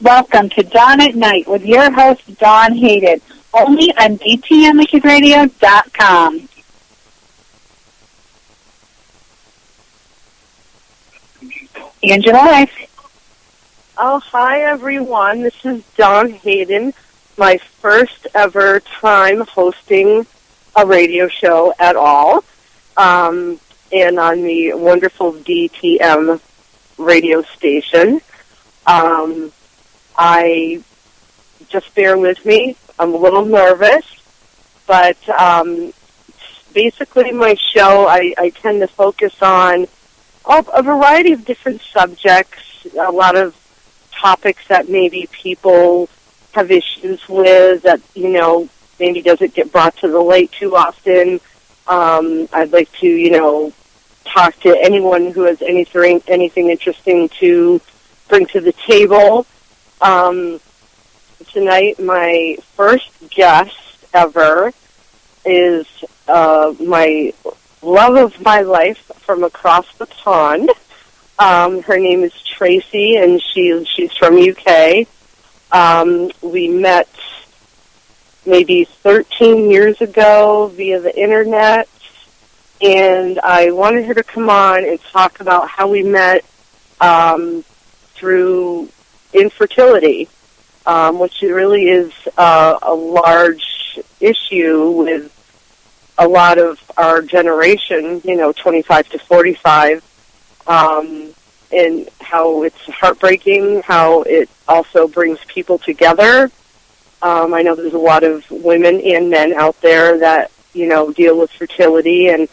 Welcome to Dawn at Night with your host, Dawn Hayden, only on DTMWickedRadio.com. Angela. Oh, hi, everyone. This is Dawn Hayden, my first ever time hosting a radio show at all, and on the wonderful DTM radio station. I just bear with me. I'm a little nervous, but basically my show, I tend to focus on a variety of different subjects, a lot of topics that maybe people have issues with that, maybe doesn't get brought to the light too often. I'd like to, talk to anyone who has anything interesting to bring to the table. Tonight, my first guest ever is my love of my life from across the pond. Her name is Tracy, and she's from UK. We met maybe 13 years ago via the internet, and I wanted her to come on and talk about how we met through infertility, which really is a large issue with a lot of our generation, 25 to 45, and how it's heartbreaking, how it also brings people together. I know there's a lot of women and men out there that, deal with fertility, and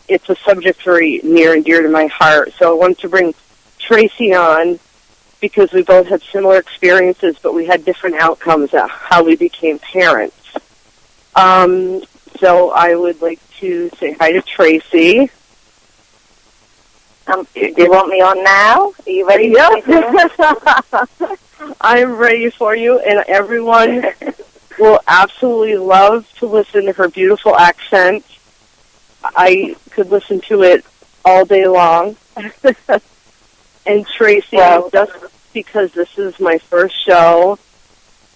it's a subject very near and dear to my heart. So I wanted to bring Tracy on because we both had similar experiences, but we had different outcomes at how we became parents. So I would like to say hi to Tracy. Do you want me on now? Are you ready? Yep. I'm ready for you, and everyone will absolutely love to listen to her beautiful accent. I could listen to it all day long. And Tracy, just because this is my first show,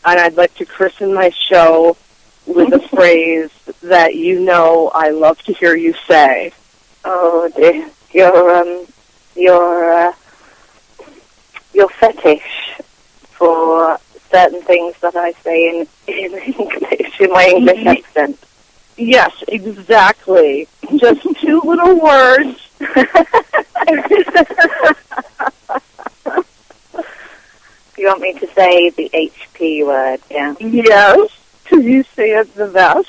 and I'd like to christen my show with a phrase that I love to hear you say. Oh dear, your fetish for certain things that I say in English, in my English accent. Yes, exactly. Just two little words. You want me to say the HP word, yeah? Yes. Can you say it the best?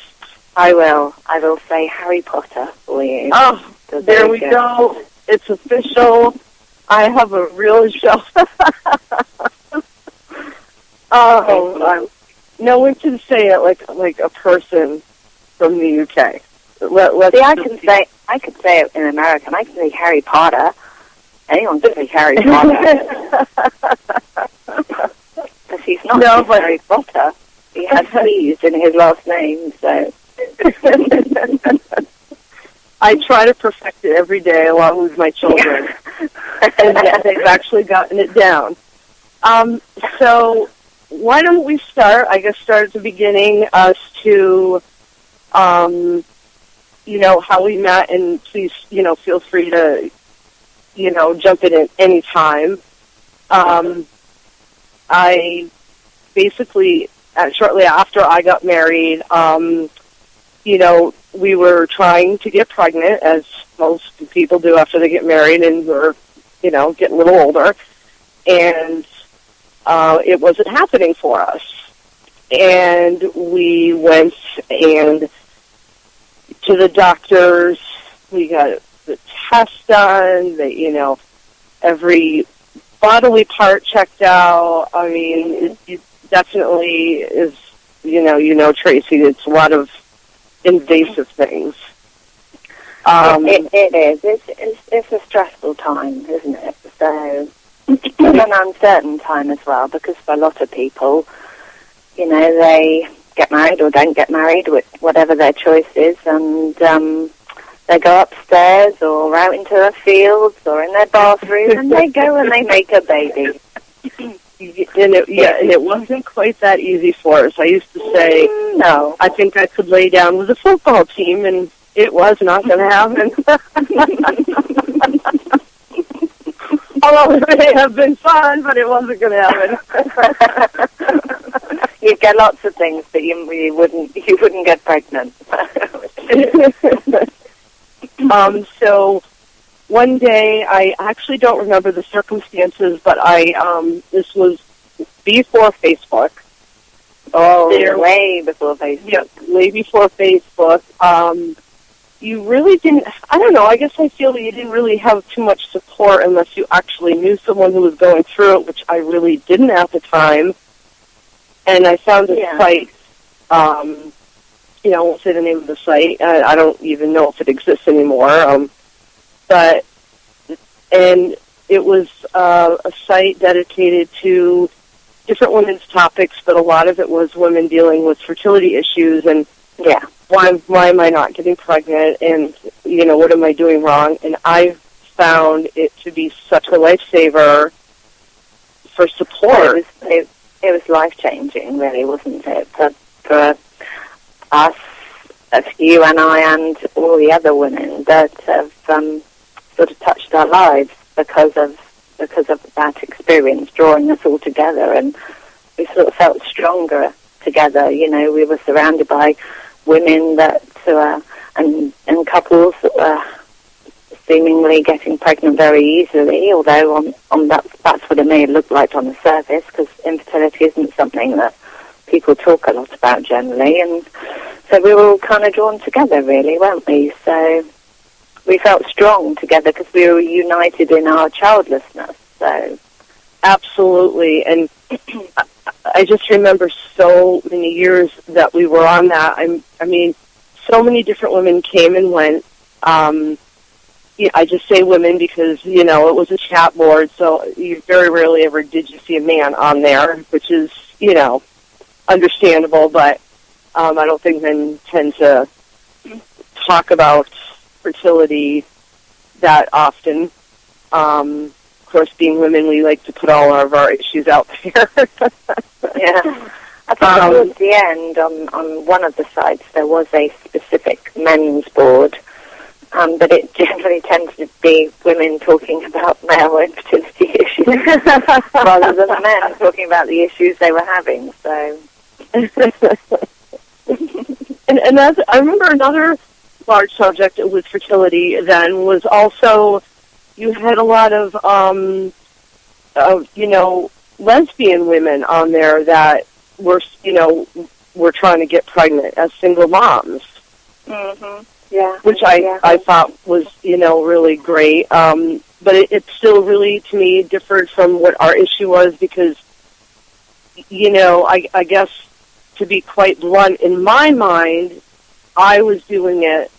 I will. I will say Harry Potter for you. Oh, there we go. It's official. I have a real show. No one can say it like a person from the UK. I could say it in American. I can say Harry Potter. Anyone can say Harry Potter. Because he's not Harry Potter. He has P's in his last name, so. I try to perfect it every day along with my children. And they've actually gotten it down. So why don't we start at the beginning as to, how we met, and please, feel free to, jump in at any time. I basically, shortly after I got married, we were trying to get pregnant, as most people do after they get married, and we're, getting a little older, and it wasn't happening for us. And we went to the doctors. We got the test done. Every bodily part checked out. I mean, it definitely is. Tracy. It's a lot of invasive things. It is. It's a stressful time, isn't it? So it's an uncertain time as well, because for a lot of people, they get married or don't get married, whatever their choice is, and they go upstairs or out into the fields or in their bathroom, and they go and they make a baby. and it wasn't quite that easy for us. I used to say, no, I think I could lay down with a football team, and it was not going to happen. Although it may have been fun, but it wasn't going to happen. You'd get lots of things, but you wouldn't get pregnant. So one day, I actually don't remember the circumstances, but this was before Facebook. Oh, way before Facebook. Yeah, way before Facebook. You really didn't, I don't know, I guess I feel that you didn't really have too much support unless you actually knew someone who was going through it, which I really didn't at the time. And I found a site, I won't say the name of the site. I don't even know if it exists anymore. And it was a site dedicated to different women's topics, but a lot of it was women dealing with fertility issues and why am I not getting pregnant, and what am I doing wrong? And I found it to be such a lifesaver for support. It was life-changing, really, wasn't it? For us, as you and I and all the other women that have sort of touched our lives because of that experience, drawing us all together, and we sort of felt stronger together. We were surrounded by women and couples that were seemingly getting pregnant very easily, although that's what it may have looked like on the surface, because infertility isn't something that people talk a lot about generally, and so we were all kind of drawn together, really, weren't we? So we felt strong together because we were united in our childlessness. So absolutely, and I just remember so many years that we were on that. I mean, so many different women came and went. I just say women because, it was a chat board, so you very rarely ever did you see a man on there, which is, understandable, but I don't think men tend to talk about fertility that often. Of course, being women, we like to put all of our issues out there. Yeah. I think towards the end, on one of the sites, there was a specific men's board, but it generally tended to be women talking about male infertility issues rather than the men talking about the issues they were having. So, and as I remember, another large subject with fertility then was also you had a lot of lesbian women on there that were trying to get pregnant as single moms. Mm-hmm. Yeah. Which I thought was, really great. But it still really, to me, differed from what our issue was because, I guess, to be quite blunt, in my mind, I was doing it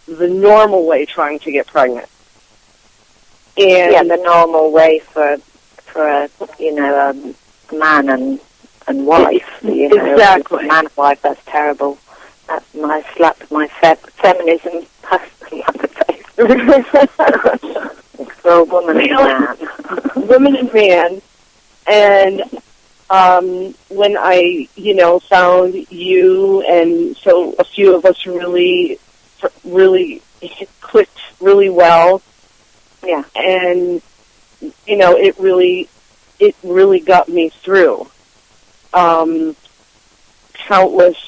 the normal way, trying to get pregnant. And the normal way for a man and wife. Exactly. Man and wife, that's terrible. I slapped my feminism husband on the face. For a woman and man. Woman and man. And when I, found you, and so a few of us really clicked really well. Yeah. And, it really got me through. Countless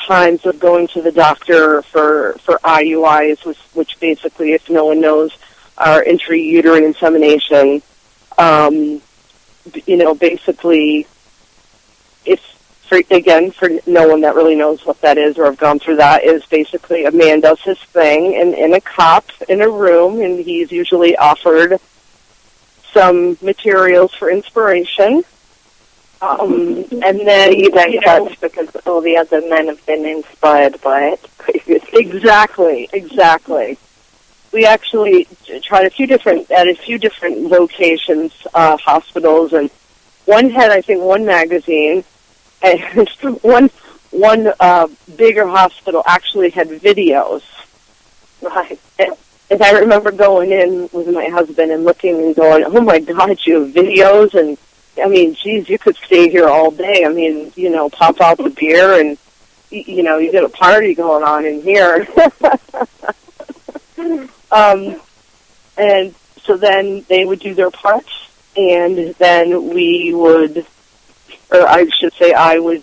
times of going to the doctor for IUIs, which basically, if no one knows, are intrauterine insemination. Basically, for no one that really knows what that is or have gone through that, is basically a man does his thing in a cup in a room, and he's usually offered some materials for inspiration. And then you don't touch because all the other men have been inspired by it previously. Exactly. We actually tried at a few different locations, hospitals, and one had, I think, one magazine, and one bigger hospital actually had videos. Right. And I remember going in with my husband and looking and going, oh, my God, you have videos? And, I mean, geez, you could stay here all day. I mean, you know, pop out the beer and, you know, you get a party going on in here. And so then they would do their parts, and then we would, or I should say I would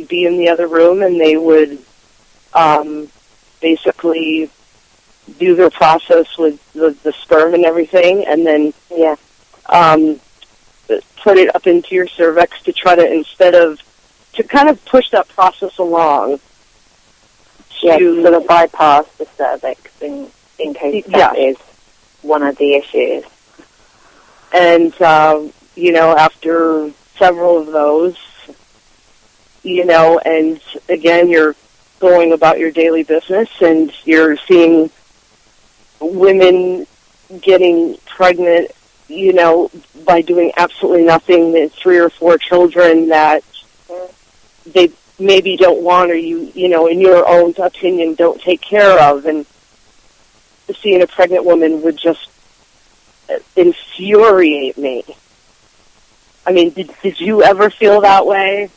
be in the other room, and they would basically do their process with the sperm and everything, and then put it up into your cervix to try to, to kind of push that process along. To sort of bypass the cervix in case that is one of the issues. And, you know, after several of those, you know, and again, you're going about your daily business and you're seeing women getting pregnant, you know, by doing absolutely nothing, and 3 or 4 children that they maybe don't want, or you know, in your own opinion, don't take care of. And seeing a pregnant woman would just infuriate me. I mean, did you ever feel that way?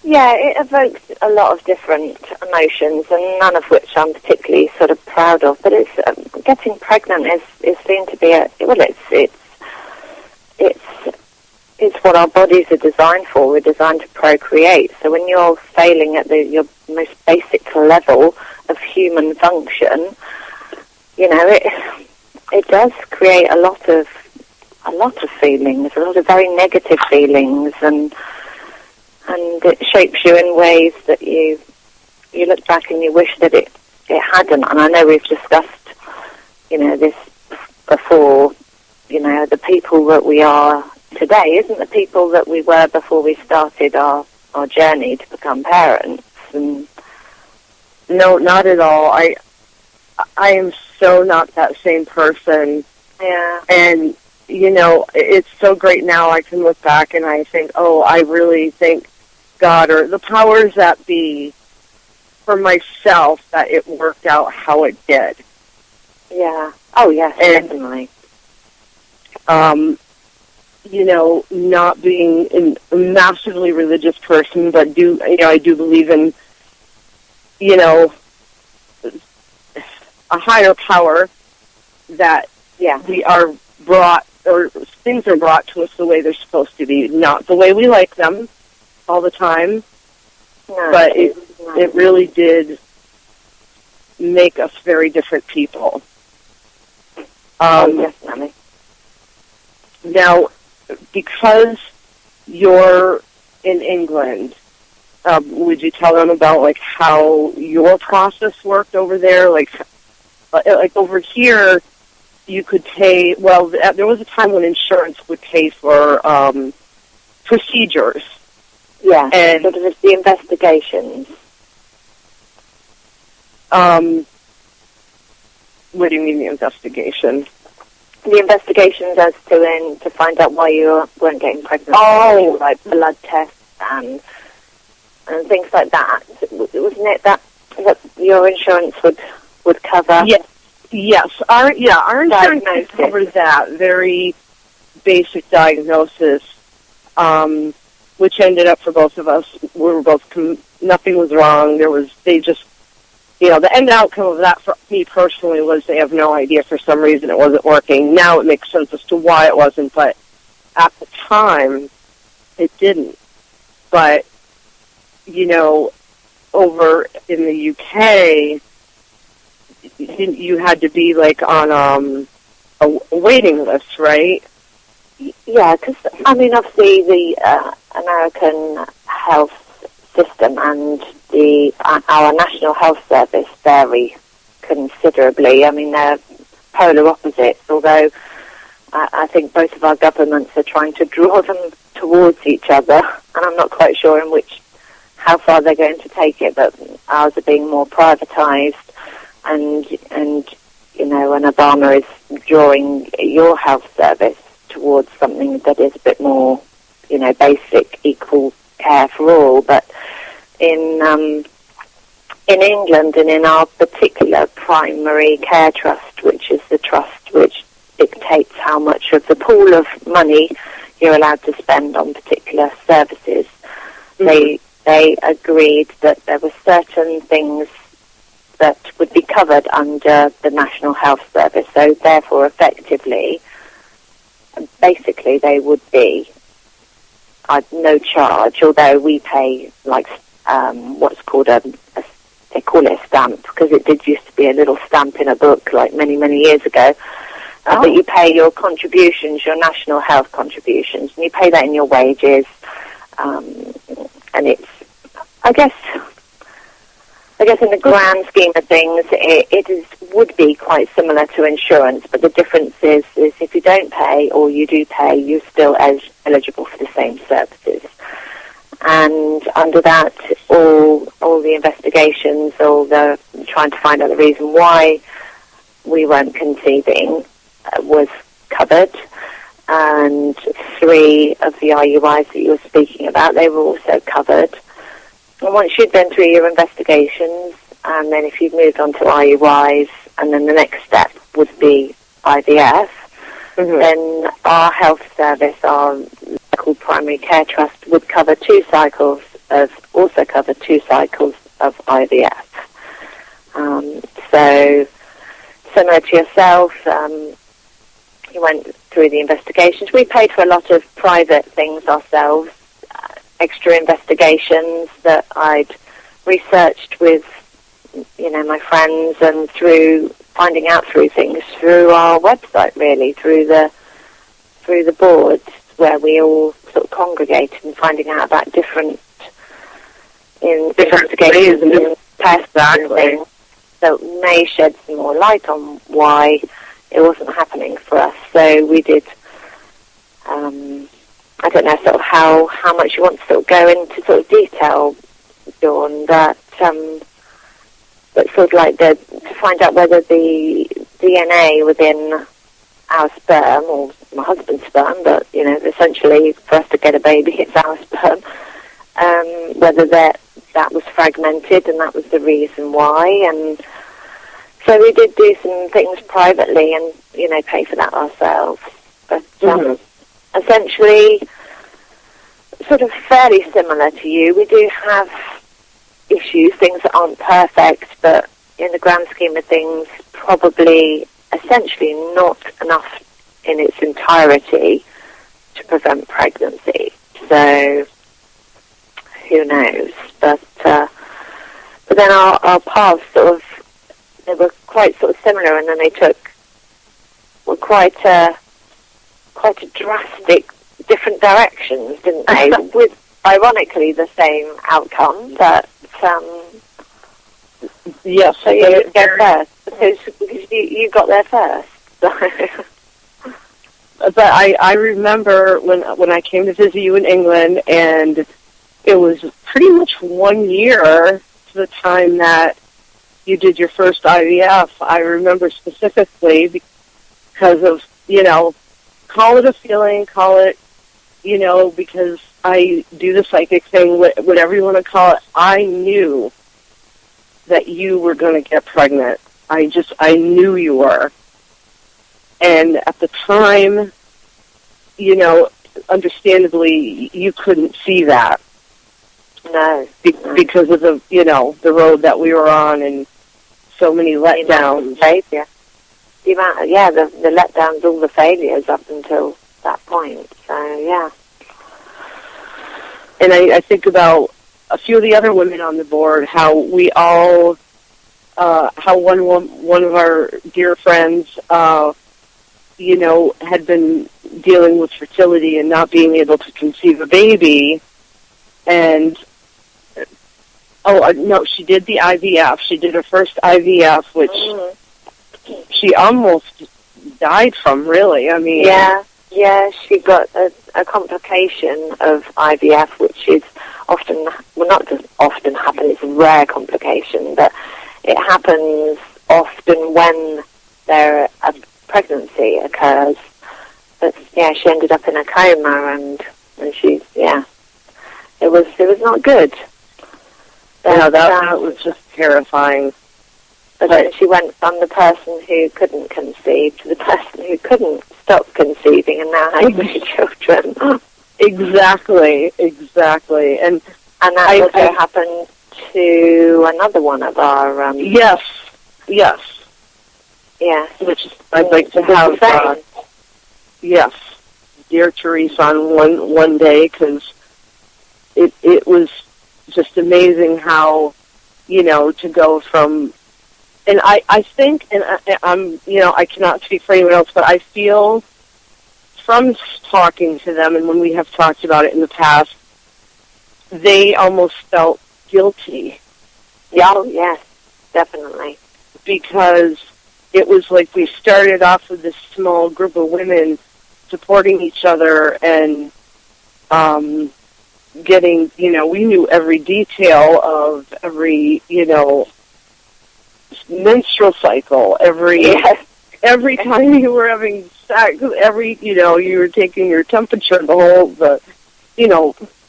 Yeah, it evokes a lot of different emotions, and none of which I'm particularly sort of proud of. But it's getting pregnant is seen to be it's what our bodies are designed for. We're designed to procreate. So when you're failing at your most basic level of human function, you know, it does create a lot of feelings, a lot of very negative feelings, and it shapes you in ways that you look back and you wish that it hadn't. And I know we've discussed, you know, this before. You know, the people that we are today isn't the people that we were before we started our journey to become parents. And no, not at all. I am so not that same person. Yeah. And, you know, it's so great now I can look back and I think, oh, I really thank God or the powers that be for myself that it worked out how it did. Yeah. Oh, yes, definitely. You know, not being a massively religious person, but I do believe in, you know, a higher power that we are brought, or things are brought to us the way they're supposed to be, not the way we like them all the time, but it really did make us very different people. Definitely. Now, because you're in England, would you tell them about, like, how your process worked over there? Like over here, you could pay, well, there was a time when insurance would pay for procedures. Yeah, and sort of the investigations. What do you mean, the investigation? The investigations as to find out why you weren't getting pregnant. Oh, like blood tests and things like that. Wasn't it that your insurance would cover? Yes. Our insurance covers that very basic diagnosis, which ended up for both of us. We were both nothing was wrong. They just. You know, the end outcome of that for me personally was they have no idea for some reason it wasn't working. Now it makes sense as to why it wasn't, but at the time it didn't. But, you know, over in the UK, you had to be, like, on a waiting list, right? Yeah, because, I mean, obviously the American health system and our National Health Service vary considerably. I mean, they're polar opposites, although I think both of our governments are trying to draw them towards each other, and I'm not quite sure how far they're going to take it, but ours are being more privatised, and you know, and Obama is drawing your health service towards something that is a bit more, you know, basic, equal care for all. But in England and in our particular primary care trust trust, which is the trust which dictates how much of the pool of money you're allowed to spend on particular services. Mm-hmm. They agreed that there were certain things that would be covered under the National Health Service, so therefore effectively, basically they would be no charge, although we pay like what's called they call it a stamp, because it did used to be a little stamp in a book like many, many years ago. But you pay your contributions, your national health contributions, and you pay that in your wages. And it's, I guess in the grand scheme of things, would be quite similar to insurance, but the difference is if you don't pay or you do pay, you're still eligible for the same services. And under that, all the investigations, all the trying to find out the reason why we weren't conceiving was covered. And 3 of the IUIs that you were speaking about, they were also covered. And once you'd been through your investigations, and then if you'd moved on to IUIs, and then the next step would be IVF, then our health service, our local primary care trust, would cover 2 cycles of IVF. So similar to yourself, you went through the investigations. We paid for a lot of private things ourselves, extra investigations that I'd researched with, my friends, and through finding out through things through our website, really, through the boards where we all sort of congregated and finding out about different investigations and tests and things that may shed some more light on why it wasn't happening for us. So we did, I don't know sort of how much you want to sort of go into sort of detail, Dawn, that sort of like to find out whether the DNA within our sperm, or my husband's sperm, but, essentially for us to get a baby, it's our sperm, whether that was fragmented, and that was the reason why. And so we did do some things privately and, pay for that ourselves. But essentially, sort of fairly similar to you, we do have issues, things that aren't perfect, but in the grand scheme of things, probably essentially not enough in its entirety to prevent pregnancy. So who knows? But then our paths they were quite sort of similar, and then they were quite drastic different directions, didn't they? With ironically the same outcome, but yes. So you didn't go first because you got there first. So. But I remember when I came to visit you in England, and it was pretty much 1 year to the time that you did your first IVF. I remember specifically because of, call it a feeling, call it, because I do the psychic thing, whatever you want to call it. I knew that you were going to get pregnant. I knew you were. And at the time, understandably, you couldn't see that. No. Because of the road that we were on, and so many letdowns. The letdowns, all the failures up until that point. So, yeah. And I think about a few of the other women on the board, how we all, how one of our dear friends, had been dealing with fertility and not being able to conceive a baby. And, no, she did the IVF. She did her first IVF, which she almost died from, really. I mean... Yeah, she got a complication of IVF, which is often, well, not just often happen, it's a rare complication, but it happens often when a pregnancy occurs. But, she ended up in a coma, and she, it was not good. But, that was just terrifying. But then she went from the person who couldn't conceive to the person who couldn't stop conceiving and now has 3 children. Exactly. And that also happened to another one of our... Yes. Which I'd like to have... yes. Dear Therese on one day, because it was just amazing how, to go from... And I think, and I'm, I cannot speak for anyone else, but I feel from talking to them, and when we have talked about it in the past, they almost felt guilty. Oh, yes, definitely. Because it was like we started off with this small group of women supporting each other and getting, we knew every detail of every, menstrual cycle, every time you were having sex, you were taking your temperature,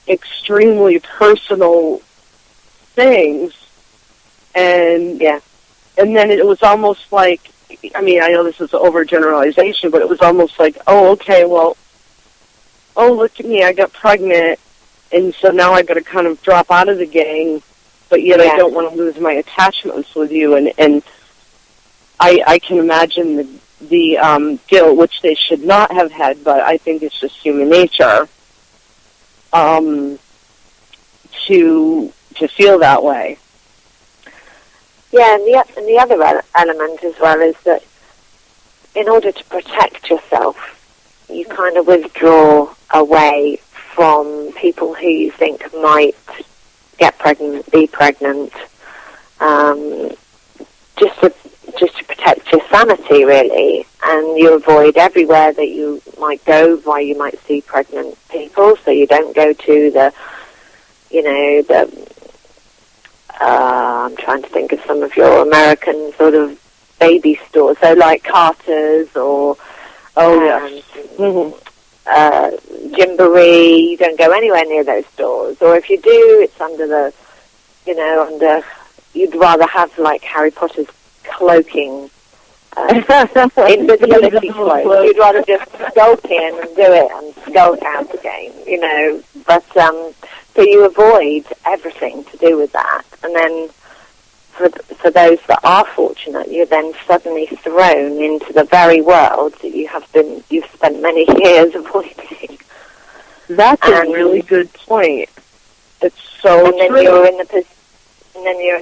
extremely personal things. And then it was almost like, I know this is overgeneralization, but it was almost like, look at me, I got pregnant, and so now I got to kind of drop out of the gang, but yet I don't want to lose my attachments with you, and I can imagine the guilt, which they should not have had, but I think it's just human nature to feel that way. Yeah, and the other element as well is that in order to protect yourself, you kind of withdraw away from people who you think might get pregnant, be pregnant, just to protect your sanity, really. And you avoid everywhere that you might go where you might see pregnant people, so you don't go to the I'm trying to think of some of your American sort of baby stores, so like Carter's or Gymboree. You don't go anywhere near those stores, or if you do, it's under you'd rather have like Harry Potter's cloaking invisibility cloak. You'd rather just skulk in and do it and skulk out again, but so you avoid everything to do with that, and then for those that are fortunate, you're then suddenly thrown into the very world that you've spent many years avoiding. That's a really good point. It's so and then true. You're in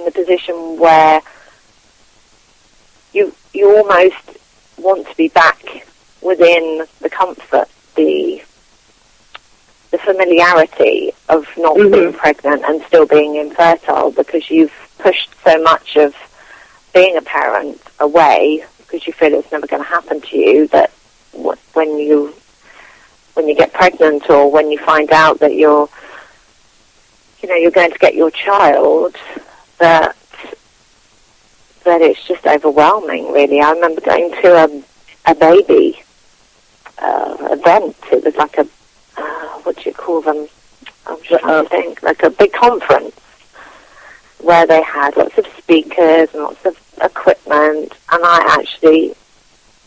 the position where you almost want to be back within the comfort, the familiarity of not being pregnant and still being infertile, because you've pushed so much of being a parent away because you feel it's never going to happen to you, that when you get pregnant or when you find out that you're going to get your child, that it's just overwhelming, really. I remember going to a baby event. It was like a what do you call them? I'm trying to think. Like a big conference where they had lots of speakers and lots of equipment, and I actually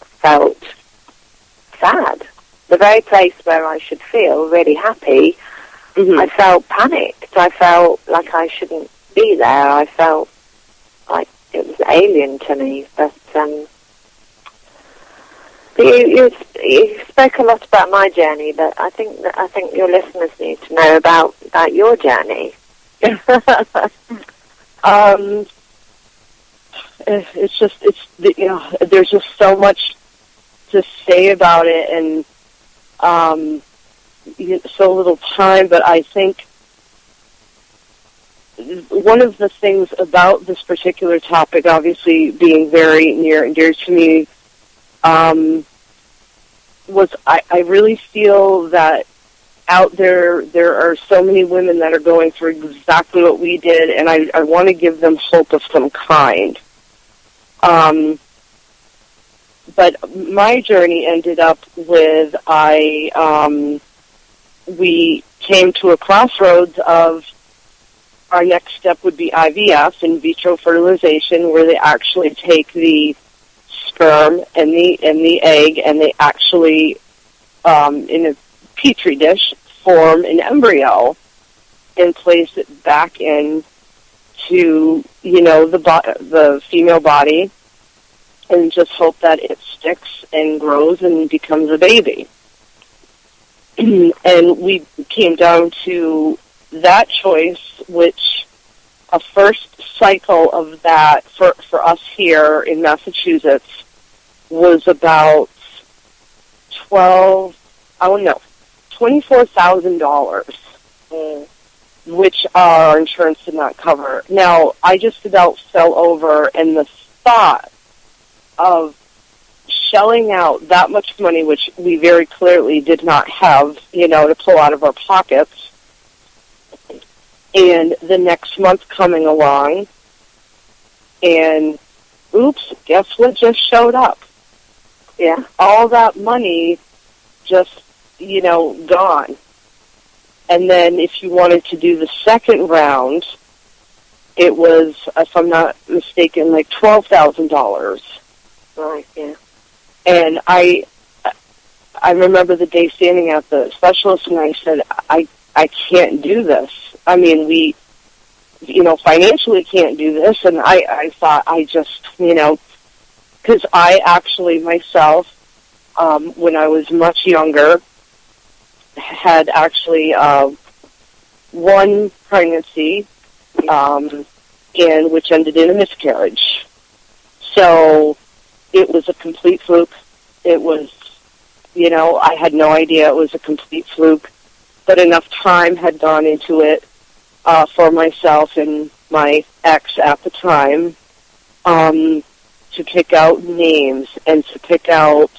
felt sad. The very place where I should feel really happy, I felt panicked. I felt like I shouldn't be there. I felt like it was alien to me. But you spoke a lot about my journey, but I think your listeners need to know about your journey. There's just so much to say about it, and so little time. But I think one of the things about this particular topic, obviously being very near and dear to me, was I really feel that out there are so many women that are going through exactly what we did, and I want to give them hope of some kind. But my journey ended up with we came to a crossroads of our next step would be IVF, in vitro fertilization, where they actually take the sperm and the egg, and they actually, in a petri dish, form an embryo and place it back in to, the female body, and just hope that it sticks and grows and becomes a baby. And we came down to that choice, which a first cycle of that for us here in Massachusetts was about $24,000, which our insurance did not cover. Now, I just about fell over, and the thought of shelling out that much money, which we very clearly did not have, to pull out of our pockets, and the next month coming along, and oops, guess what just showed up? Yeah. All that money just, gone. And then if you wanted to do the second round, it was, if I'm not mistaken, like $12,000. Right, yeah. And I remember the day standing at the specialist, and I said, I can't do this. I mean, we, financially can't do this. And I thought because I actually myself, when I was much younger, had actually one pregnancy, and which ended in a miscarriage. So it was a complete fluke. It was, I had no idea it was a complete fluke, but enough time had gone into it for myself and my ex at the time to pick out names and to pick out,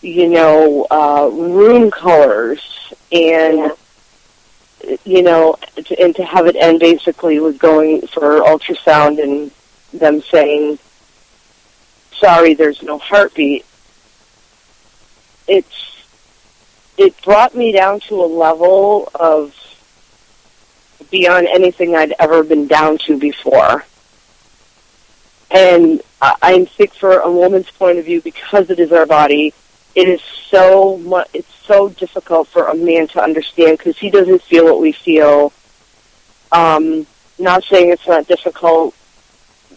room colors and, and to have it end basically with going for ultrasound and them saying, sorry, there's no heartbeat. It brought me down to a level of beyond anything I'd ever been down to before. And I think for a woman's point of view, because it is our body, it is it's so difficult for a man to understand because he doesn't feel what we feel. Not saying it's not difficult,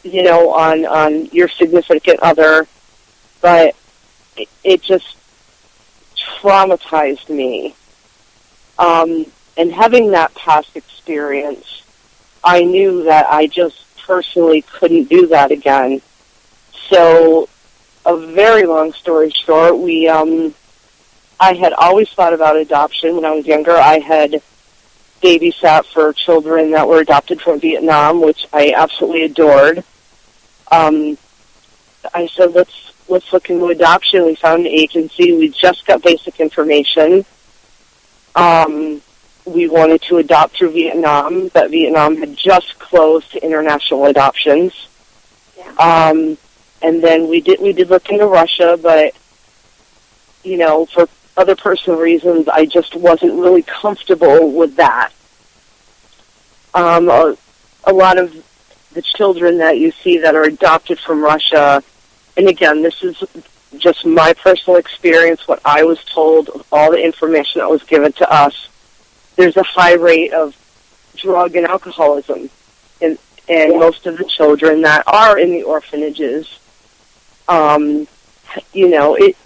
on your significant other, but it just traumatized me. And having that past experience, I knew that I just personally couldn't do that again. So, a very long story short, I had always thought about adoption when I was younger. I had babysat for children that were adopted from Vietnam, which I absolutely adored. I said, let's look into adoption. We found an agency. We just got basic information. We wanted to adopt through Vietnam, but Vietnam had just closed to international adoptions. Yeah. And then we did look into Russia, but for other personal reasons, I just wasn't really comfortable with that. A lot of the children that you see that are adopted from Russia, and again, this is just my personal experience, what I was told, all the information that was given to us, there's a high rate of drug and alcoholism. And most of the children that are in the orphanages,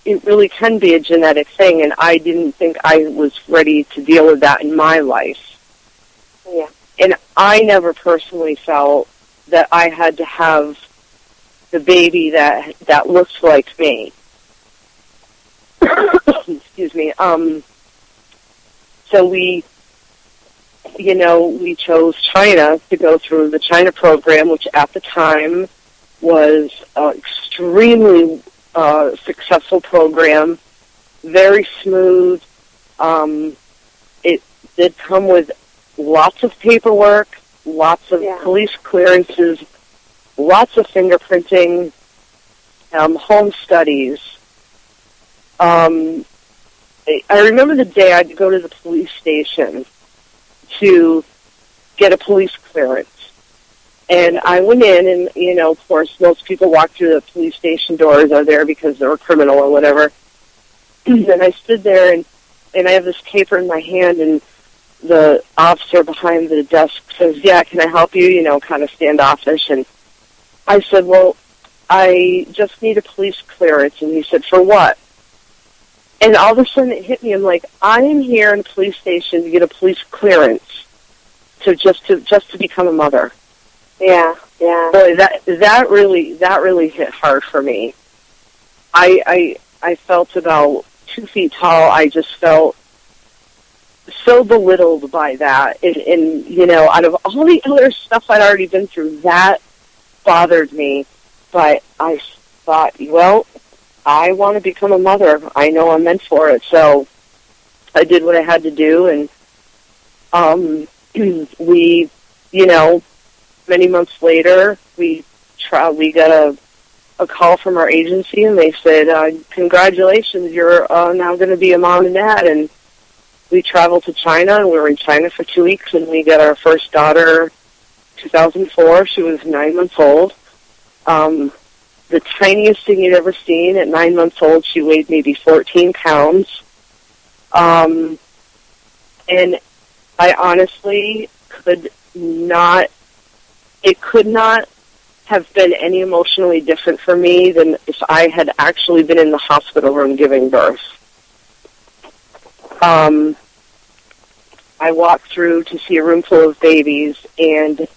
it really can be a genetic thing, and I didn't think I was ready to deal with that in my life. Yeah. And I never personally felt that I had to have the baby that looks like me. Excuse me. So we chose China to go through the China program, which at the time was an extremely successful program, very smooth. It did come with lots of paperwork, lots of police clearances, lots of fingerprinting, home studies. I remember the day I had to go to the police station to get a police clearance. And I went in, and, you know, of course, most people walk through the police station doors are there because they're a criminal or whatever. And I stood there, and I have this paper in my hand, and the officer behind the desk says, yeah, can I help you, you know, kind of standoffish. And I said, well, I just need a police clearance. And he said, for what? And all of a sudden it hit me. I'm like, I am here in the police station to get a police clearance just to become a mother. Yeah, yeah. Boy, that really hit hard for me. I felt about 2 feet tall. I just felt so belittled by that. And you know, out of all the other stuff I'd already been through, that bothered me. But I thought, well, I want to become a mother. I know I'm meant for it. So I did what I had to do, and we, you know, many months later, we got a call from our agency, and they said, congratulations, you're now going to be a mom and dad. And we traveled to China, and we were in China for 2 weeks, and we got our first daughter 2004. She was 9 months old. The tiniest thing you'd ever seen. At 9 months old, she weighed maybe 14 pounds. And I honestly could not have been any emotionally different for me than if I had actually been in the hospital room giving birth. I walked through to see a room full of babies, and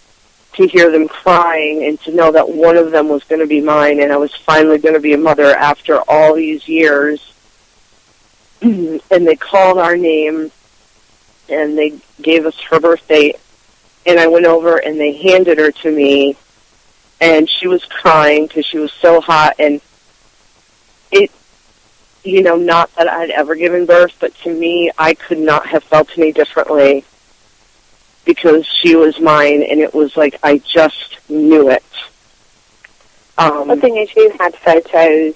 to hear them crying, and to know that one of them was going to be mine, and I was finally going to be a mother after all these years. And they called our name, and they gave us her birth date, and I went over, and they handed her to me, and she was crying because she was so hot. And it, you know, not that I'd ever given birth, but to me, I could not have felt any differently, because she was mine, and it was like I just knew it. The thing is, you had photos,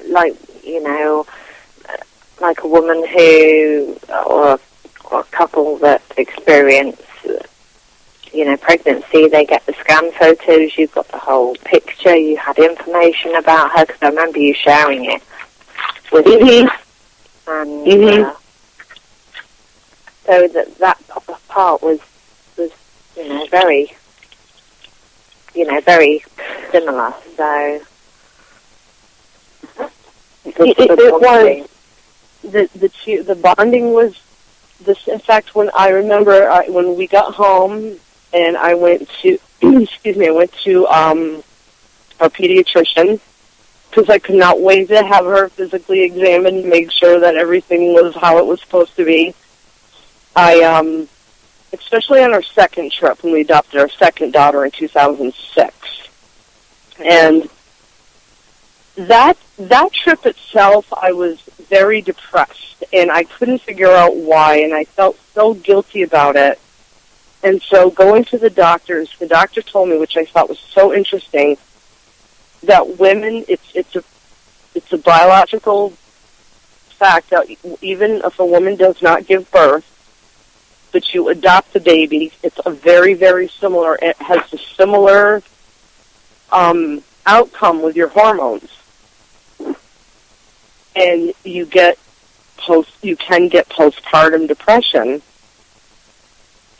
like, you know, like a woman who, or a couple that experience, you know, pregnancy, they get the scan photos, you've got the whole picture, you had information about her, because I remember you sharing it with me. And so that part was, you know, very similar. So it was the bonding was this. In fact, when I remember when we got home, and I went to our pediatrician, because I could not wait to have her physically examined, make sure that everything was how it was supposed to be. Especially on our second trip when we adopted our second daughter in 2006. And that trip itself, I was very depressed, and I couldn't figure out why, and I felt so guilty about it. And so going to the doctor told me, which I thought was so interesting, that women, it's a biological fact that even if a woman does not give birth, but you adopt the baby, it's a very, very similar, it has a similar outcome with your hormones. And you can get postpartum depression,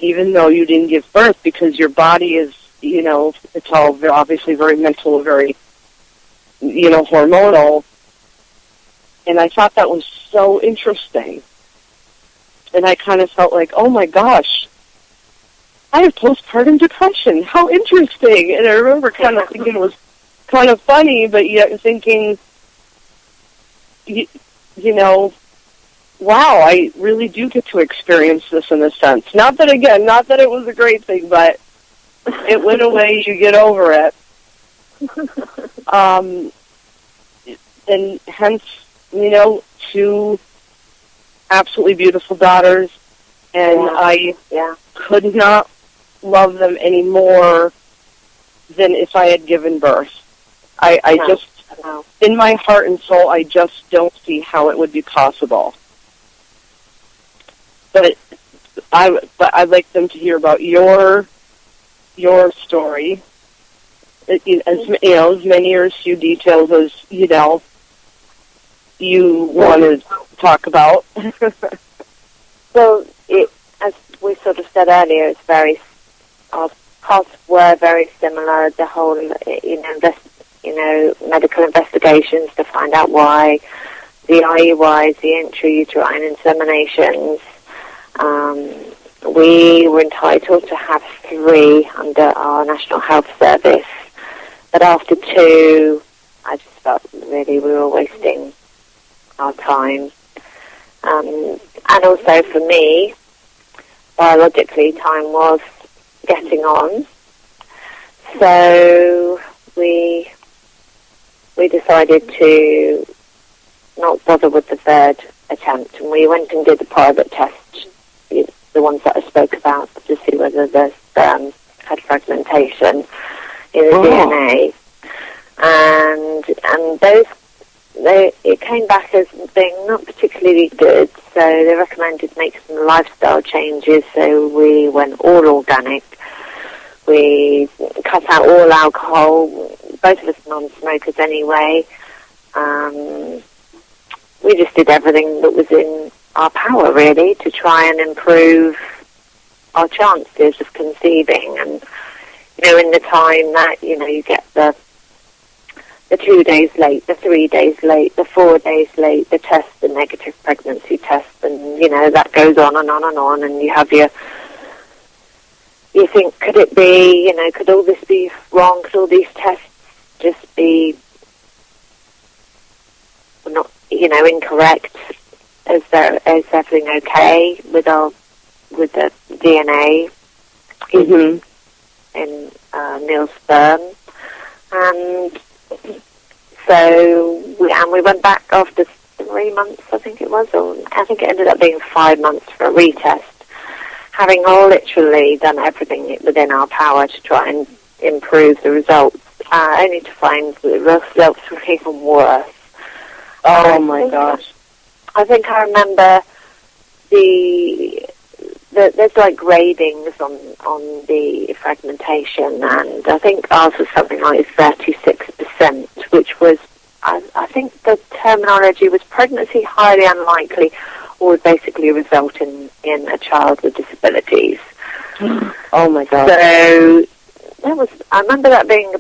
even though you didn't give birth, because your body is, you know, it's all obviously very mental, very, you know, hormonal. And I thought that was so interesting. And I kind of felt like, oh my gosh, I have postpartum depression. How interesting. And I remember kind of thinking it was kind of funny, but yet thinking, you know, wow, I really do get to experience this in a sense. Not that it was a great thing, but it went away, you get over it. And hence, you know, 2 absolutely beautiful daughters, and I could not love them any more than if I had given birth. I just, in my heart and soul, I just don't see how it would be possible. But But I'd like them to hear about your story. As many or as few details as you want to talk about. Well, as we sort of said earlier, our paths were very similar. The whole, medical investigations to find out why, the IUIs, the intrauterine inseminations. We were entitled to have 3 under our National Health Service, but after 2, I just felt really we were wasting our time. And also for me, biologically, time was getting on. So we decided to not bother with the 3rd attempt, and we went and did the private test, the ones that I spoke about, to see whether the sperm had fragmentation in the DNA. And it came back as being not particularly good, so they recommended making some lifestyle changes, so we went all organic. We cut out all alcohol, both of us non-smokers anyway. We just did everything that was in our power, really, to try and improve our chances of conceiving. And, in the time that, you get the 2 days late, the 3 days late, the 4 days late, the test, the negative pregnancy test, and, that goes on and on and on, and you have you think, could it be, could all this be wrong? Could all these tests just be not, incorrect? Is everything okay with the DNA in Neil's sperm? And so we went back after 3 months, I think it was, or I think it ended up being 5 months for a retest, having literally done everything within our power to try and improve the results, only to find the results were even worse. Oh my gosh. I think I remember there's like gradings on the fragmentation, and I think ours was something like 36%, which was, I think the terminology was pregnancy highly unlikely, or would basically result in a child with disabilities. Oh my God. So I remember that being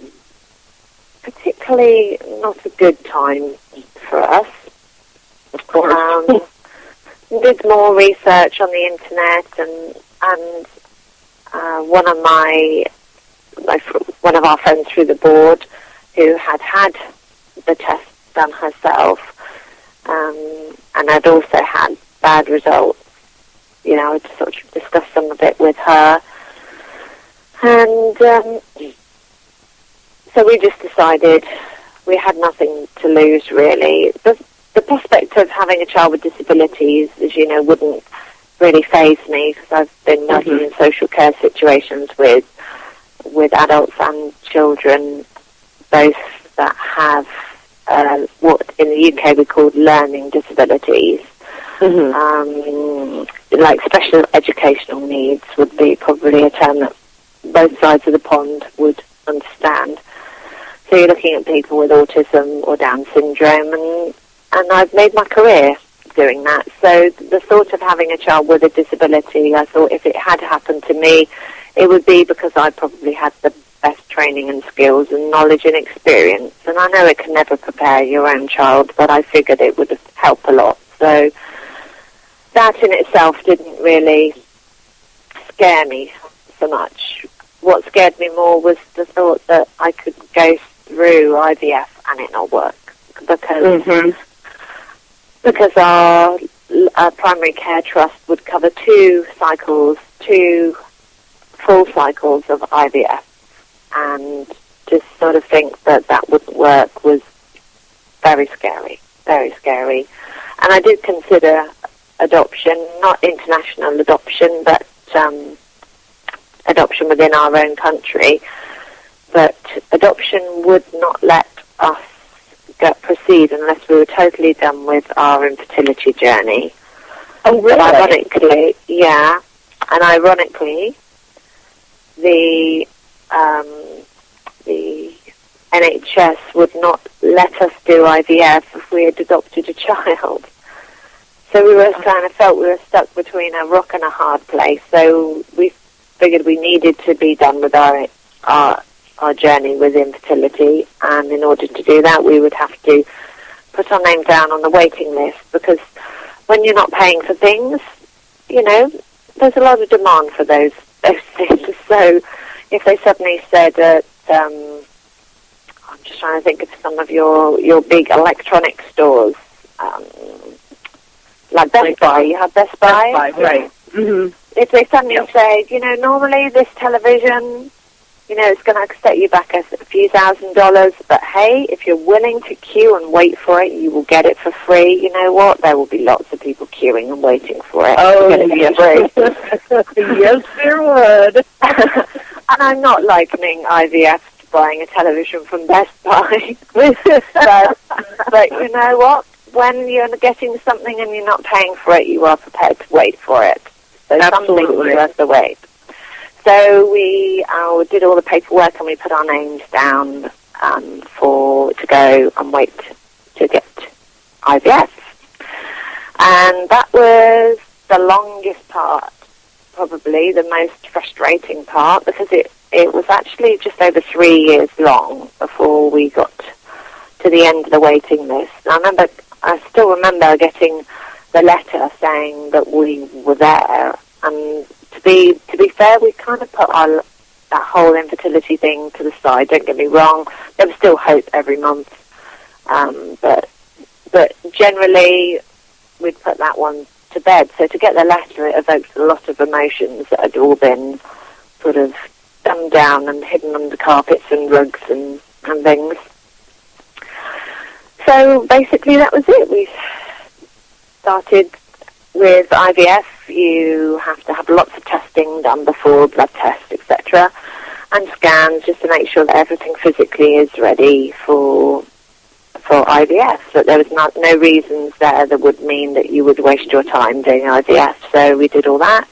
particularly not a good time for us. Of course. Did more research on the internet, and one of our friends through the board, who had the test done herself, and had also had bad results. I sort of discussed some of it with her, and so we just decided we had nothing to lose, really. The prospect of having a child with disabilities, as you know, wouldn't really faze me, because I've been working in social care situations with adults and children, both that have what in the UK we call learning disabilities. Like special educational needs would be probably a term that both sides of the pond would understand. So you're looking at people with autism or Down syndrome, and I've made my career doing that. So the thought of having a child with a disability, I thought if it had happened to me, it would be because I probably had the best training and skills and knowledge and experience. And I know it can never prepare your own child, but I figured it would help a lot. So that in itself didn't really scare me so much. What scared me more was the thought that I could go through IVF and it not work, because our primary care trust would cover 2 full cycles of IVF, and to sort of think that wouldn't work was very scary, very scary. And I did consider adoption, not international adoption, but adoption within our own country. But adoption would not let us proceed unless we were totally done with our infertility journey. Oh, really? But ironically, yeah. And ironically, the NHS would not let us do IVF if we had adopted a child. So we were felt we were stuck between a rock and a hard place. So we figured we needed to be done with our journey with infertility, and in order to do that, we would have to put our name down on the waiting list, because when you're not paying for things, there's a lot of demand for those things. So if they suddenly said that, I'm just trying to think of some of your big electronic stores, like Best Buy. You have Best Buy? Best Buy, right. Mm-hmm. If they suddenly say, normally this television, it's going to set you back a few $1,000s, but hey, if you're willing to queue and wait for it, you will get it for free. You know what? There will be lots of people queuing and waiting for it. Oh, yes. Yes, there would. And I'm not likening IVF to buying a television from Best Buy. but you know what? When you're getting something and you're not paying for it, you are prepared to wait for it. So Absolutely. Something's worth the wait. So we did all the paperwork, and we put our names down to go and wait to get IVF. And that was the longest part, probably the most frustrating part, because it was actually just over 3 years long before we got to the end of the waiting list. And I still remember getting the letter saying that we were there, and to be fair, we kind of put that whole infertility thing to the side. Don't get me wrong; there was still hope every month, but generally we'd put that one to bed. So to get the letter, it evoked a lot of emotions that had all been sort of dumbed down and hidden under carpets and rugs and things. So basically, that was it. We started with IVF. You have to have lots of testing done before, blood tests, etc., and scans, just to make sure that everything physically is ready for IVF. That there was no reasons there that would mean that you would waste your time doing IVF. So we did all that.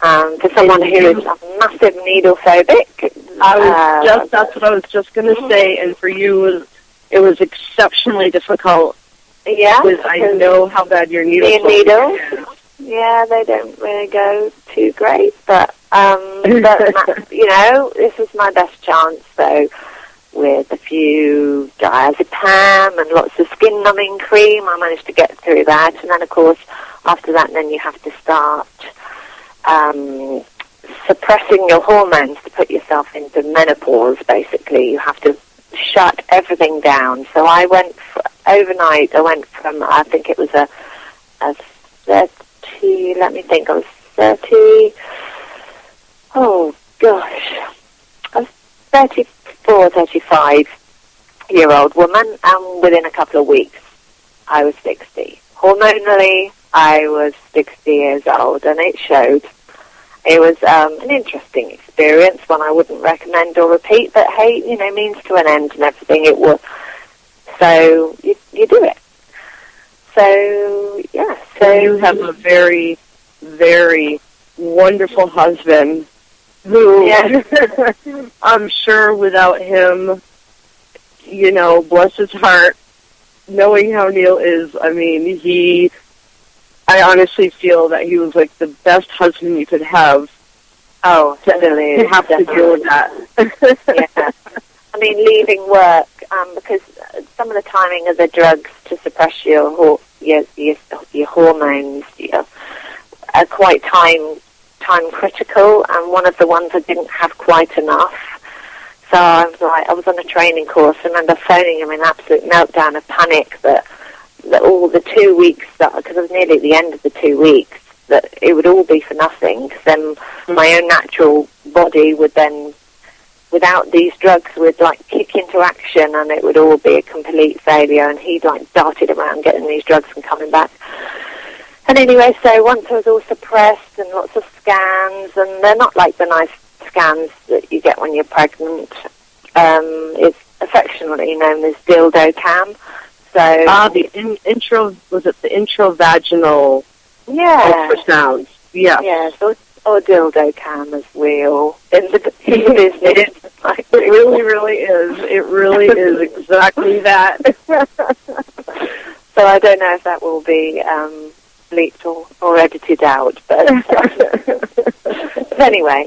For someone who is a massive needle phobic, that's what I was just going to say. And for you, it was exceptionally difficult. Yeah, I know how bad your needles are. Needles. Yeah, they don't really go too great, but this was my best chance. So with a few diazepam and lots of skin numbing cream, I managed to get through that. And then, of course, after that, then you have to start suppressing your hormones to put yourself into menopause. Basically, you have to shut everything down. So I went overnight. I went from, I think it was a 30, let me think, I was 30, oh gosh, I was 34, 35-year-old woman, and within a couple of weeks, I was 60. Hormonally, I was 60 years old, and it showed. It was an interesting experience, one I wouldn't recommend or repeat, but hey, means to an end and everything, it was. So you do it. So, yeah. So you have a very, very wonderful husband who, I'm sure without him, bless his heart, knowing how Neil is, I honestly feel that he was like the best husband you could have. Oh, definitely. To have to deal with that. Yeah. Leaving work, because some of the timing of the drugs to suppress your hormones are quite time critical, and one of the ones I didn't have quite enough. So I was on a training course. I remember phoning him in absolute meltdown of panic that all the 2 weeks, because I was nearly at the end of the 2 weeks, that it would all be for nothing, because then my own natural body would then, without these drugs, would kick into action, and it would all be a complete failure, and he'd darted around getting these drugs and coming back. And anyway, so once I was all suppressed and lots of scans, and they're not like the nice scans that you get when you're pregnant. It's affectionately known as dildo cam. So the introvaginal ultrasounds. Yeah. Yeah, so or dildo cam, as we all in the business. It really, really is. It really is exactly that. So I don't know if that will be bleeped or edited out, but anyway.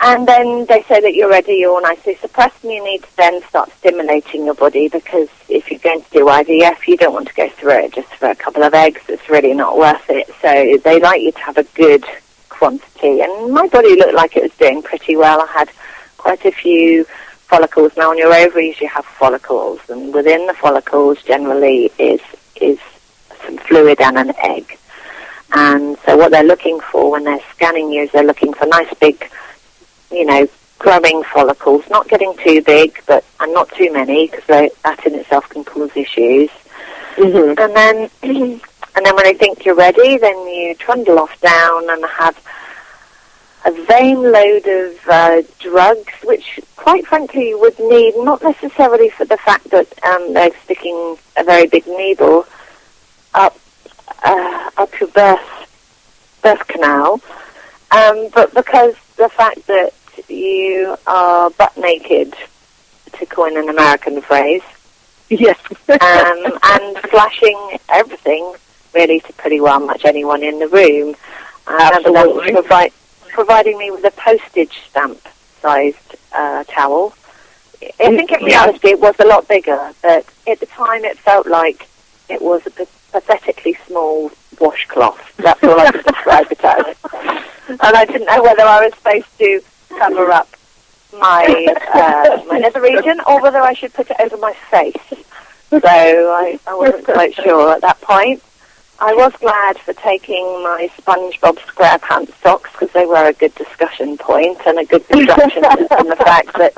And then they say that you're ready, you're all nicely suppressed, and you need to then start stimulating your body, because if you're going to do IVF, you don't want to go through it just for a couple of eggs. It's really not worth it. So they like you to have a good quantity. And my body looked like it was doing pretty well. I had quite a few follicles. Now, on your ovaries, you have follicles, and within the follicles generally is some fluid and an egg. And so what they're looking for when they're scanning you is they're looking for nice big, growing follicles, not getting too big, and not too many, because that in itself can cause issues. Mm-hmm. And then when they think you're ready, then you trundle off down and have a vain load of drugs, which, quite frankly, you would need, not necessarily for the fact that they're sticking a very big needle up your birth canal, but because the fact that you are butt naked, to coin an American phrase, yes, and flashing everything really to pretty well much anyone in the room. I remember them providing me with a postage stamp-sized towel. I think in reality it was a lot bigger, but at the time it felt like it was a pathetically small washcloth. That's all I could describe it as. And I didn't know whether I was supposed to cover up my nether region or whether I should put it over my face. So I wasn't quite sure at that point. I was glad for taking my SpongeBob SquarePants socks, because they were a good discussion point and a good distraction from the fact that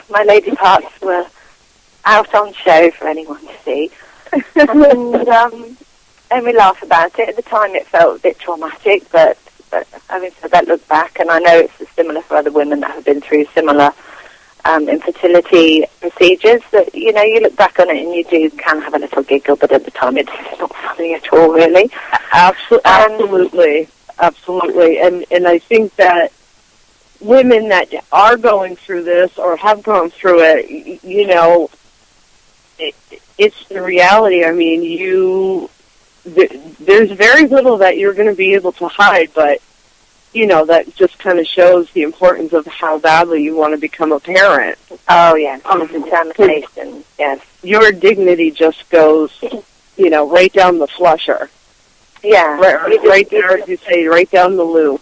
my lady parts were out on show for anyone to see. And we laugh about it. At the time it felt a bit traumatic, but having said that, look back, and I know it's similar for other women that have been through similar infertility procedures, that, you look back on it and you can have a little giggle, but at the time it's not funny at all, really. Absolutely. And I think that women that are going through this or have gone through it, it's the reality. I mean, there's very little that you're going to be able to hide, but that just kind of shows the importance of how badly you want to become a parent. Oh, yes. Determination, yes. Your dignity just goes, right down the flusher. Yeah. Right there, as you say, right down the loo.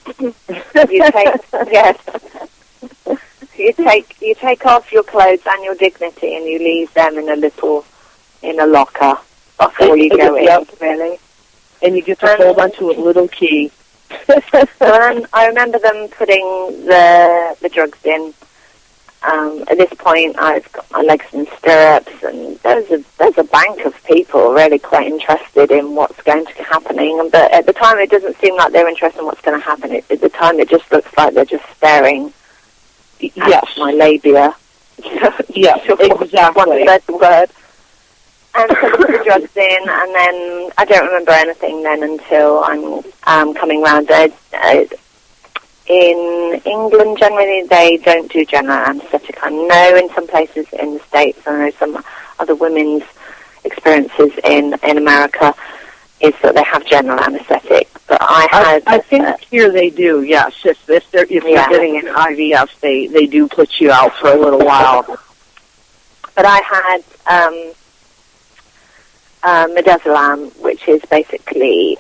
You take off your clothes and your dignity, and you leave them in a locker before you go in, really. And you get to hold onto a little key. And I remember them putting the drugs in. At this point, I've got my legs in stirrups, and there's a bank of people really quite interested in what's going to be happening. But at the time, it doesn't seem like they're interested in what's going to happen. At the time, it just looks like they're just staring at my labia. Yes, exactly. That's the word. And so they put the drugs in, and then I don't remember anything then until I'm coming round. In England, generally, they don't do general anaesthetic. I know in some places in the States, I know some other women's experiences in America is that they have general anaesthetic. But I think here they do, yes. If they're getting an IVF, they do put you out for a little while. But I had midazolam, which is basically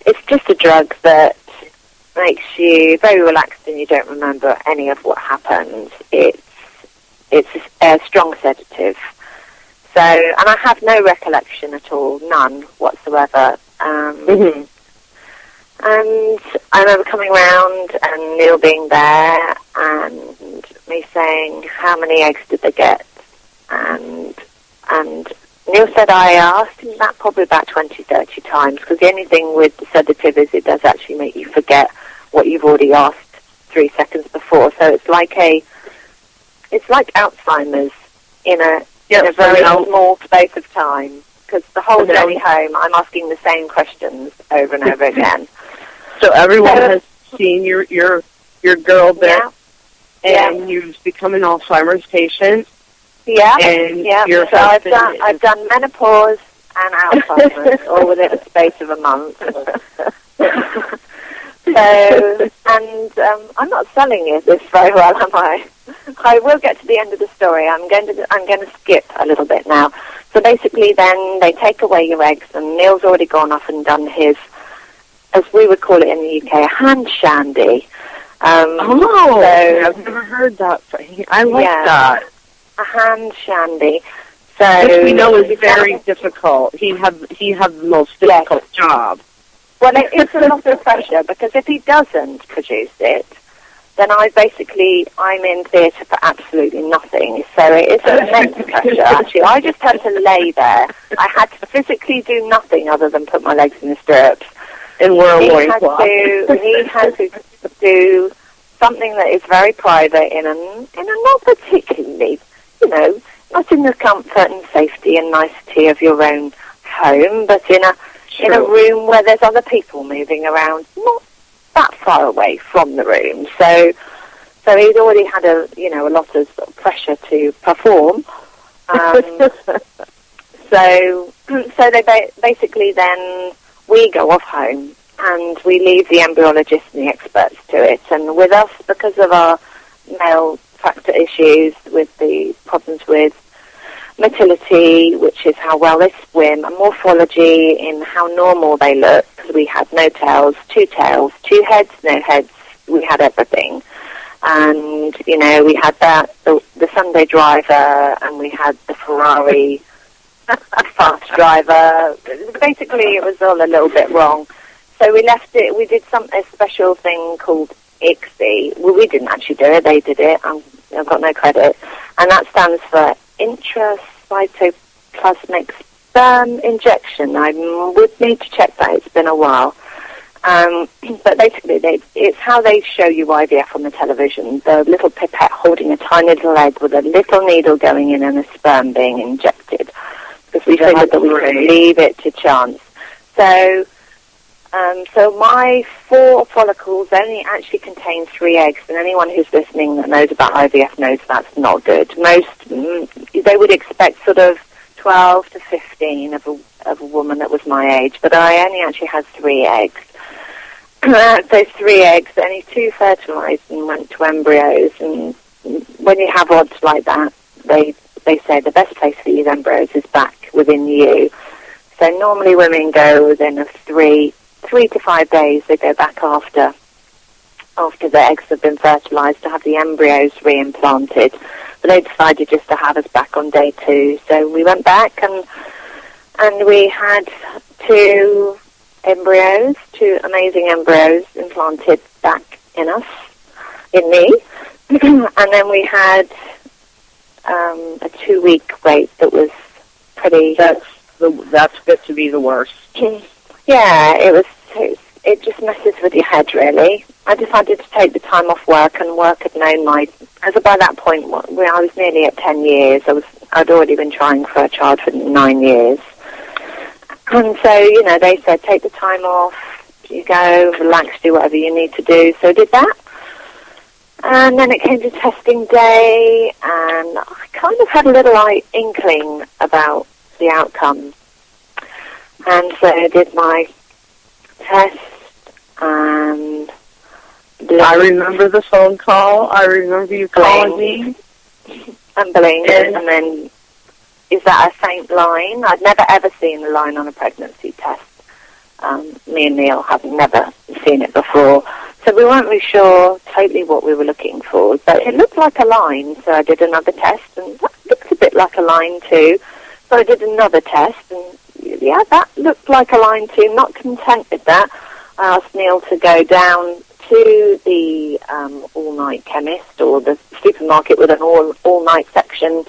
it's just a drug that makes you very relaxed and you don't remember any of what happened. It's a strong sedative. So, and I have no recollection at all, none whatsoever. And I remember coming round and Neil being there and me saying, how many eggs did they get? And Neil said I asked him that probably about 20, 30 times, because the only thing with the sedative is it does actually make you forget what you've already asked 3 seconds before. So it's like Alzheimer's in a very small space of time. because the whole journey home, I'm asking the same questions over and over again. So everyone has seen your girl there, and Yeah. you've become an Alzheimer's patient. Yeah, and yeah. So I've done menopause and Alzheimer's all within the space of a month. So, and I'm not selling you this very well, am I? I will get to the end of the story. I'm going to skip a little bit now. So basically, then they take away your eggs, and Neil's already gone off and done his, as we would call it in the UK, a hand shandy. So, I've never heard that. I like that. A hand shandy. So which we know is very difficult. He had the most difficult job. Well, it's a lot of pressure, because if he doesn't produce it, then I'm in theatre for absolutely nothing. So it is an immense pressure, actually. I just had to lay there. I had to physically do nothing other than put my legs in the stirrups. And wear a loincloth. He had to do something that is very private in a not particularly, not in the comfort and safety and nicety of your own home, but in a room where there's other people moving around, not that far away from the room. So he'd already had a lot of sort of pressure to perform. So they basically then we go off home and we leave the embryologists and the experts to it. And with us, because of our male factor issues, with the problems with motility, which is how well they swim, and morphology in how normal they look, because we had no tails, two heads, no heads, we had everything. And, we had the Sunday driver, and we had the Ferrari fast driver. Basically, it was all a little bit wrong. So we left it, we did a special thing called ICSI. Well, we didn't actually do it, they did it. I've got no credit. And that stands for intracytoplasmic sperm injection. I would need to check that. It's been a while. But basically, it's how they show you IVF on the television. The little pipette holding a tiny little egg with a little needle going in and a sperm being injected. Because we figured that we could leave it to chance. So my 4 follicles only actually contain 3 eggs, and anyone who's listening that knows about IVF knows that's not good. Most, they would expect sort of 12 to 15 of a woman that was my age, but I only actually had 3 eggs. Those 3 eggs, only 2 fertilized and went to embryos, and when you have odds like that, they say the best place for these embryos is back within you. So normally women go within a 3 to 5 days. They go back after the eggs have been fertilized to have the embryos reimplanted. But they decided just to have us back on day 2. So we went back and we had 2 embryos, 2 amazing embryos implanted back in me. And then we had a 2-week wait that was pretty... That's fit to be the worst. Yeah, it just messes with your head, really. I decided to take the time off work, and work had known as by that point, when I was nearly at 10 years, I'd already been trying for a child for 9 years. And so, they said, take the time off, you go, relax, do whatever you need to do. So I did that. And then it came to testing day, and I kind of had a little inkling about the outcome. And so I did my test, and I remember the phone call. I remember you calling me. And bling. And then, is that a faint line? I'd never ever seen a line on a pregnancy test. Me and Neil have never seen it before. So we weren't really sure totally what we were looking for. But it looked like a line, so I did another test, and that looked a bit like a line too. So I did another test, and yeah, that looked like a line too. Not content with that, I asked Neil to go down to the all-night chemist, or the supermarket with an all-night section,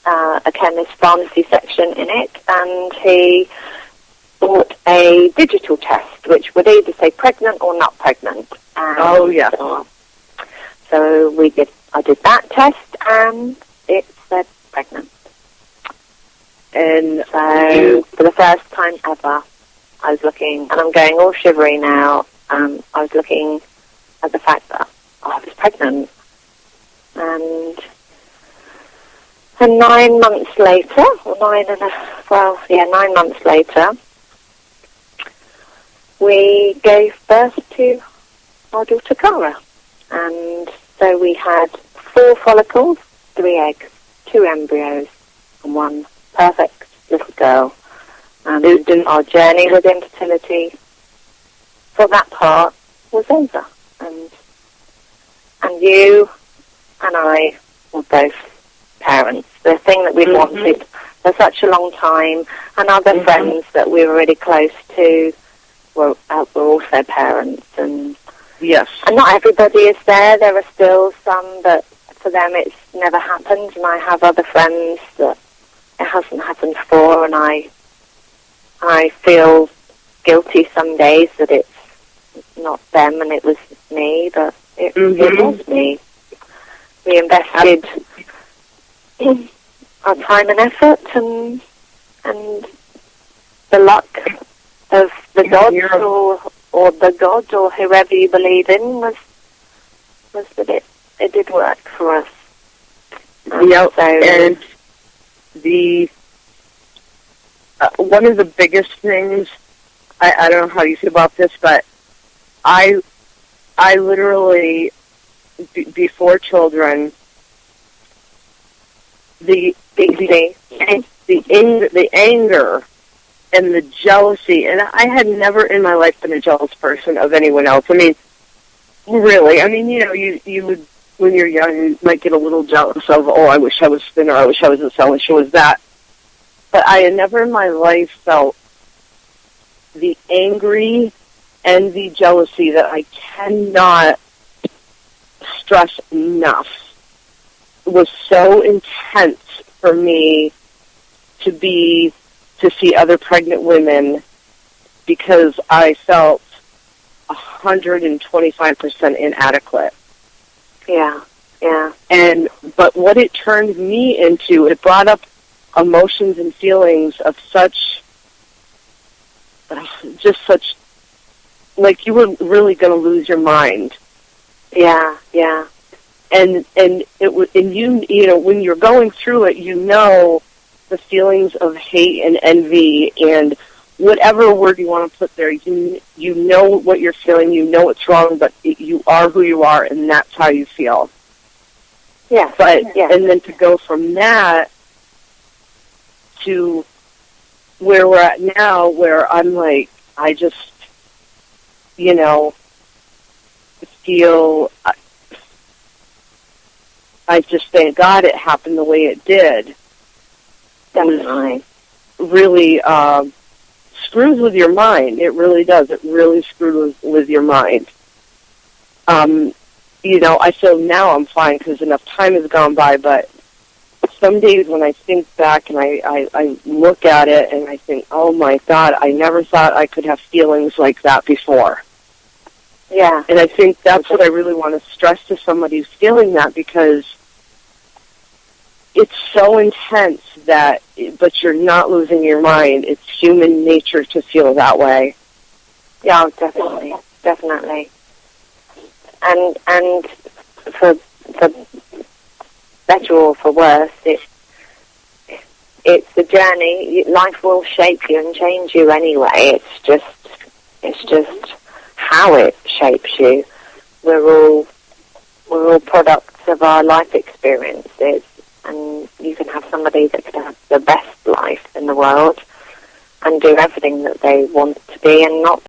a chemist pharmacy section in it, and he bought a digital test, which would either say pregnant or not pregnant. And yeah. So I did that test, and it said pregnant. And So, for the first time ever, I was looking, and I'm going all shivery now, I was looking at the fact that I was pregnant. And 9 months later, or 9 months later, we gave birth to our daughter Cara. And so we had 4 follicles, 3 eggs, 2 embryos, and 1 perfect little girl. And our journey with infertility for that part was over. And you and I were both parents. The thing that we'd wanted for such a long time, and other friends that we were really close to were also parents. And yes, and not everybody is there. There are still some that for them it's never happened, and I have other friends that it hasn't happened for, and I feel guilty some days that it's not them and it was me, but it was me. We invested our time and effort, and the luck of the gods or the God or whoever you believe in was that it did work for us. And the one of the biggest things, I don't know how you feel about this, but I literally, before children, the anger and the jealousy, and I had never in my life been a jealous person of anyone else. I mean, really, you would, when you're young, you might get a little jealous of, I wish I was thinner, I wish I was this, I wish I was that. But I had never in my life felt the angry and the jealousy that I cannot stress enough. It was so intense for me to see other pregnant women, because I felt 125% inadequate. Yeah. But what it turned me into, it brought up emotions and feelings of such, like you were really going to lose your mind. Yeah. And when you're going through it, the feelings of hate and envy and whatever word you want to put there, you know what you're feeling, you know it's wrong, but you are who you are, and that's how you feel. Yeah. And then to go from that to where we're at now, where I'm like, I just, feel, I just thank God it happened the way it did. Definitely. Really screws with your mind. It really does. It really screws with your mind. I feel now I'm fine because enough time has gone by, but some days when I think back and I look at it and I think, oh my God, I never thought I could have feelings like that before. Yeah. And I think that's what I really want to stress to somebody who's feeling that, because it's so intense but you're not losing your mind. It's human nature to feel that way. Yeah, definitely. And for better or for worse, it's the journey. Life will shape you and change you anyway. It's just how it shapes you. We're all products of our life experiences, and you can have somebody that can have the best life in the world and do everything that they want to be and not